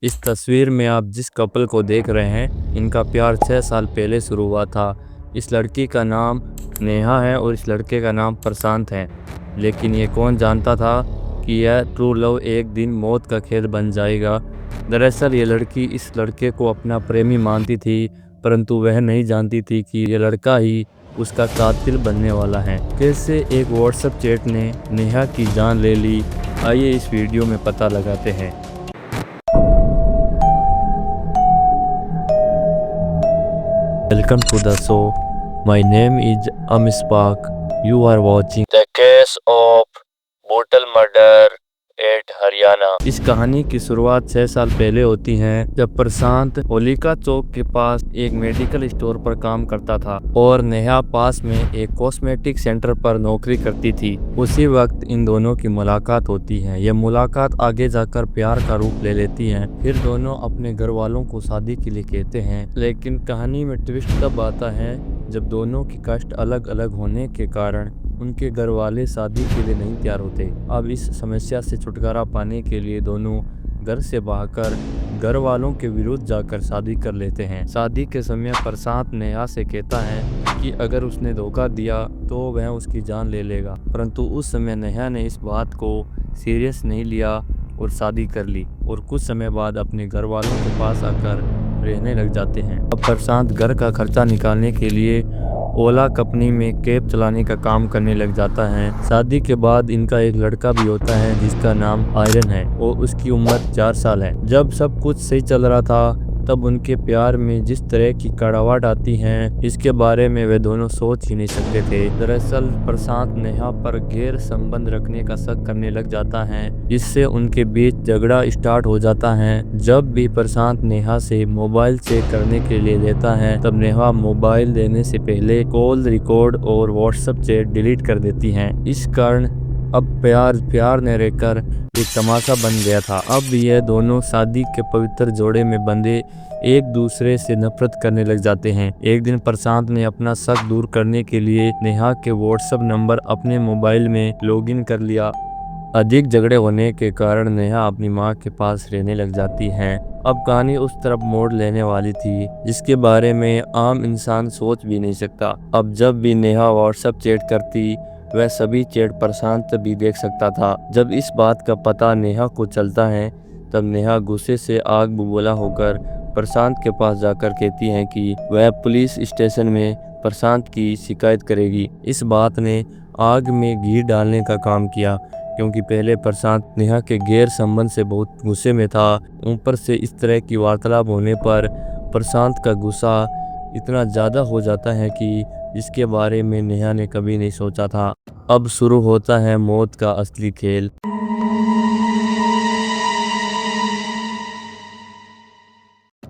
इस तस्वीर में आप जिस कपल को देख रहे हैं, इनका प्यार 6 साल पहले शुरू हुआ था। इस लड़की का नाम नेहा है और इस लड़के का नाम प्रशांत है। लेकिन ये कौन जानता था कि यह ट्रू लव एक दिन मौत का खेल बन जाएगा। दरअसल ये लड़की इस लड़के को अपना प्रेमी मानती थी, परंतु वह नहीं जानती थी कि ये लड़का ही उसका कातिल बनने वाला है। कैसे एक व्हाट्सएप चैट ने नेहा की जान ले ली, आइए इस वीडियो में पता लगाते हैं। Welcome to the show. My name is Amispak. You are watching The Case of Brutal Murder at Haryana. इस कहानी की शुरुआत 6 साल पहले होती है, जब प्रशांत होलिका चौक के पास एक मेडिकल स्टोर पर काम करता था और नेहा पास में एक कॉस्मेटिक सेंटर पर नौकरी करती थी। उसी वक्त इन दोनों की मुलाकात होती है। यह मुलाकात आगे जाकर प्यार का रूप ले लेती है। फिर दोनों अपने घर वालों को शादी के लिए कहते हैं, लेकिन कहानी में ट्विस्ट तब आता है जब दोनों की कास्ट अलग अलग होने के कारण उनके घर वाले शादी के लिए नहीं तैयार होते। अब इस समस्या से छुटकारा पाने के लिए दोनों घर से भागकर घर वालों के विरुद्ध जाकर शादी कर लेते हैं। शादी के समय प्रशांत नेहा से कहता है कि अगर उसने धोखा दिया तो वह उसकी जान ले लेगा, परंतु उस समय नेहा ने इस बात को सीरियस नहीं लिया और शादी कर ली और कुछ समय बाद अपने घर वालों के पास आकर रहने लग जाते हैं। अब प्रशांत घर का खर्चा निकालने के लिए ओला कंपनी में कैब चलाने का काम करने लग जाता है। शादी के बाद इनका एक लड़का भी होता है जिसका नाम आयरन है और उसकी उम्र 4 साल है। जब सब कुछ सही चल रहा था, तब उनके प्यार में जिस तरह की कड़वाहट आती है, इसके बारे में वे दोनों सोच ही नहीं सकते थे। दरअसल प्रशांत नेहा पर गैर संबंध रखने का शक करने लग जाता है, जिससे उनके बीच झगड़ा स्टार्ट हो जाता है। जब भी प्रशांत नेहा से मोबाइल चेक करने के लिए लेता है, तब नेहा मोबाइल देने से पहले कॉल रिकॉर्ड और व्हाट्सएप चैट डिलीट कर देती है। इस कारण अब प्यार न रहकर एक तमाशा बन गया था। अब ये दोनों शादी के पवित्र जोड़े में बंधे एक दूसरे से नफरत करने लग जाते हैं। एक दिन प्रशांत ने अपना शक दूर करने के लिए नेहा के व्हाट्सएप नंबर अपने मोबाइल में लॉगिन कर लिया। अधिक झगड़े होने के कारण नेहा अपनी मां के पास रहने लग जाती है। अब कहानी उस तरफ मोड़ लेने वाली थी जिसके बारे में आम इंसान सोच भी नहीं सकता। अब जब भी नेहा व्हाट्सएप चैट करती, वह सभी चैट प्रशांत भी देख सकता था। जब इस बात का पता नेहा को चलता है, तब नेहा गुस्से से आग बबूला होकर प्रशांत के पास जाकर कहती है कि वह पुलिस स्टेशन में प्रशांत की शिकायत करेगी। इस बात ने आग में घी डालने का काम किया, क्योंकि पहले प्रशांत नेहा के गैर संबंध से बहुत गुस्से में था। ऊपर से इस तरह की वार्तालाप होने पर प्रशांत का गुस्सा इतना ज़्यादा हो जाता है कि जिसके बारे में नेहा ने कभी नहीं सोचा था। अब शुरू होता है मौत का असली खेल।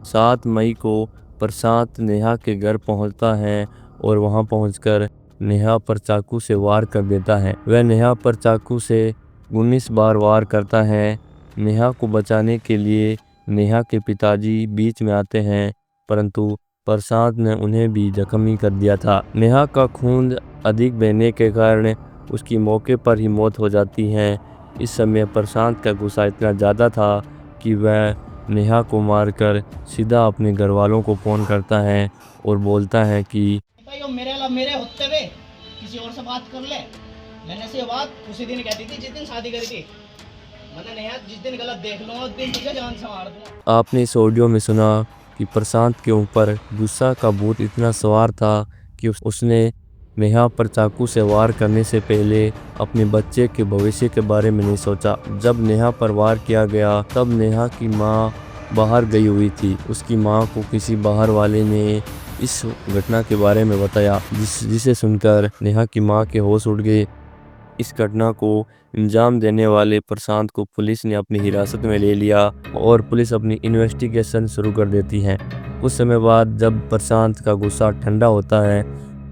7 मई को प्रशांत नेहा के घर पहुंचता है और वहां पहुंचकर नेहा पर चाकू से वार कर देता है। वह नेहा पर चाकू से 19 बार वार करता है। नेहा को बचाने के लिए नेहा के पिताजी बीच में आते हैं, परंतु प्रशांत ने उन्हें भी जख्मी कर दिया था। नेहा का खून अधिक बहने के कारण उसकी मौके पर ही मौत हो जाती है। इस समय प्रशांत का गुस्सा इतना ज़्यादा था कि वह नेहा को मारकर सीधा अपने घर वालों को फोन करता है और बोलता है कि मेरे होते हुए किसी और से बात कर ले। मैंने से बात उसी दिन कहती थी जिस दिन शादी करी थी। मैंने नेहा जिस दिन गलत देख लूंगा उस दिन तुझे जान से मार दूंगा। आपने इस ऑडियो में सुना कि प्रशांत के ऊपर गुस्सा का भूत इतना सवार था कि उसने नेहा पर चाकू से वार करने से पहले अपने बच्चे के भविष्य के बारे में नहीं सोचा। जब नेहा पर वार किया गया, तब नेहा की मां बाहर गई हुई थी। उसकी मां को किसी बाहर वाले ने इस घटना के बारे में बताया, जिसे सुनकर नेहा की मां के होश उड़ गए। इस घटना को अंजाम देने वाले प्रशांत को पुलिस ने अपनी हिरासत में ले लिया और पुलिस अपनी इन्वेस्टिगेशन शुरू कर देती है। कुछ समय बाद जब प्रशांत का गुस्सा ठंडा होता है,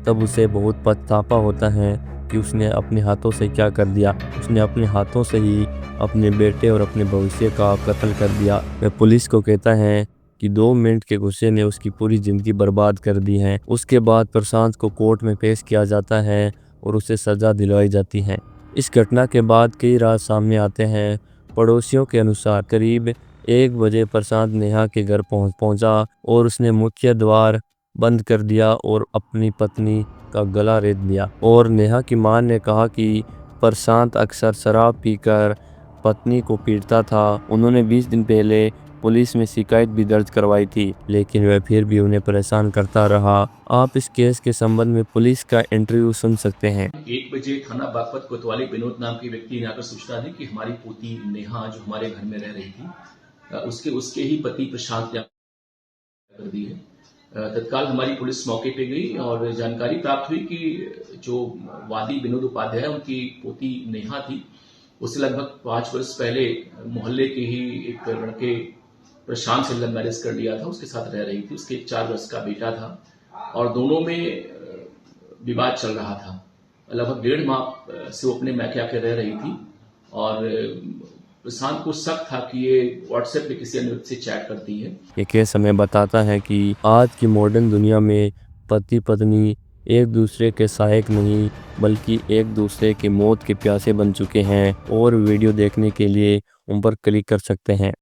तब उसे बहुत पछतावा होता है कि उसने अपने हाथों से क्या कर दिया। उसने अपने हाथों से ही अपने बेटे और अपने भविष्य का कत्ल कर दिया। वह पुलिस को कहता है कि 2 मिनट के गुस्से ने उसकी पूरी ज़िंदगी बर्बाद कर दी है। उसके बाद प्रशांत को कोर्ट में पेश किया जाता है और उसे सज़ा दिलवाई जाती है। इस घटना के बाद कई राज सामने आते हैं। पड़ोसियों के अनुसार करीब 1 बजे प्रशांत नेहा के घर पहुंचा और उसने मुख्य द्वार बंद कर दिया और अपनी पत्नी का गला रेत दिया। और नेहा की मां ने कहा कि प्रशांत अक्सर शराब पीकर पत्नी को पीटता था। उन्होंने 20 दिन पहले पुलिस में शिकायत भी दर्ज करवाई थी, लेकिन वह फिर भी उन्हें परेशान करता रहा। आप इस केस के संबंध में पुलिस का इंटरव्यू सुन सकते हैं। 1 बजे थाना बागपत कोतवाली विनोद नाम के व्यक्ति ने आकर सूचना दी कि हमारी पोती नेहा जो हमारे घर में रह रही थी, उसके ही पति प्रशांत ने कर दी है। तत्काल हमारी पुलिस मौके पे गई और जानकारी प्राप्त हुई कि जो वादी विनोद उपाध्याय उनकी पोती नेहा थी, उससे लगभग 5 वर्ष पहले मोहल्ले के ही एक लड़के प्रशांत से लव मैरिज कर लिया था, उसके साथ रह रही थी। उसके 4 वर्ष का बेटा था और दोनों में विवाद चल रहा था। लगभग 1.5 माह से वो अपने मैके आके रह रही थी और प्रशांत को शक था कि ये व्हाट्सएप पे किसी अन्य व्यक्ति से चैट करती है। ये केस हमें बताता है कि आज की मॉडर्न दुनिया में पति पत्नी एक दूसरे के सहायक नहीं बल्कि एक दूसरे की मौत के प्यासे बन चुके हैं। और वीडियो देखने के लिए उन पर क्लिक कर सकते हैं।